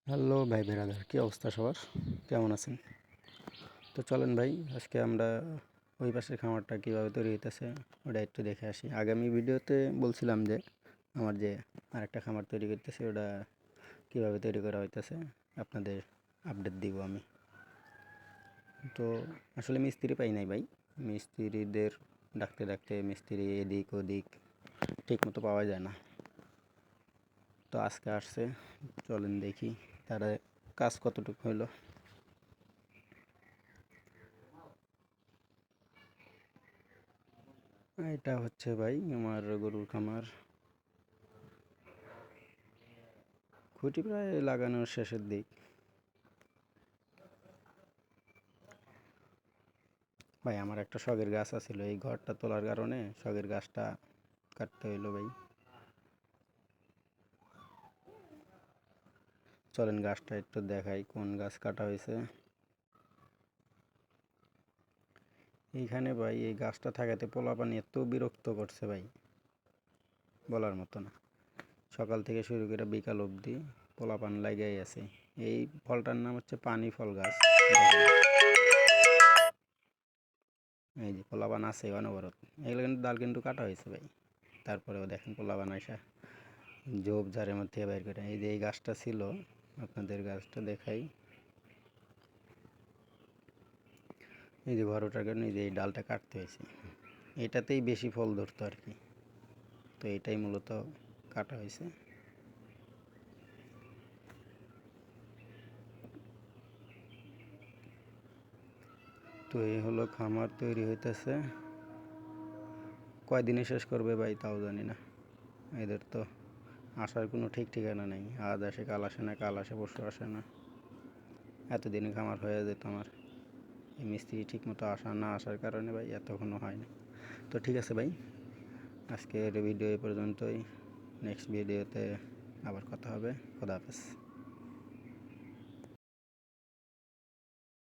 Hello ভাই বেরাদার, কী অবস্থা সবার? কেমন আছেন? তো চলেন ভাই, আজকে আমরা ওই পাশের খামারটা কীভাবে তৈরি হইতেছে ওটা একটু দেখে আসি। আগামী ভিডিওতে বলছিলাম যে আমার যে আরেকটা খামার তৈরি করতেছে ওটা কীভাবে তৈরি করা হইতেছে আপনাদের আপডেট দিব আমি। তো আসলে মিস্ত্রি পাই নাই ভাই, মিস্ত্রিদের ডাকতে ডাকতে মিস্ত্রি এদিক ওদিক ঠিক মতো পাওয়া যায় না। তো আজকে আসছে, চলেন দেখি তারা কাজ কতটুকু হইলো। এটা হচ্ছে ভাই আমার গরুর খামার। খুঁটি প্রায় লাগানোর শেষের দিক। ভাই আমার একটা শখের গাছ আছিল, এই ঘরটা তোলার কারণে শখের গাছটা কাটতে হইলো ভাই। চলেন গাছটা একটু দেখাই কোন গাছ কাটা হয়েছে। এইখানে ভাই এই গাছটা থাকাতে পোলাপানি এত বিরক্ত করছে ভাই, বলার মতো না। সকাল থেকে শুরু করে বিকাল অবধি পোলাপান লাগাই আছে। এই ফলটার নাম হচ্ছে পানি ফল গাছ। এই যে পোলাপান আছে অনবরত, এগুলো কিন্তু ডাল কিন্তু কাটা হয়েছে ভাই। তারপরেও দেখেন পোলাপান আইসা ঝোপ ঝাড়ের মধ্যে বাইর করে। এই যে এই গাছটা ছিল, আপনাদের গাছটা দেখাই। এই যে বড়টার কারণে এই যে এই ডালটা কাটতে হয়েছে, এটাতেই বেশি ফল ধরতো আর কি। তো এটাই মূলত কাটা হয়েছে। তো এই হলো খামার তৈরি হইতেছে। কয়দিনে শেষ করবে ভাই তাও জানি না। এদের তো আসার কোনো ঠিক ঠিকানা নেই, আজ আসে কাল আসে না, কাল আসে পরশু আসে না। এতদিনে খামার হয়ে যেত আমার, এই মিস্ত্রি ঠিক মতো আসা না আসার কারণে ভাই এতক্ষণও হয় না। তো ঠিক আছে ভাই, আজকের ভিডিও এই পর্যন্তই। নেক্সট ভিডিওতে আবার কথা হবে। খোদা হাফেজ।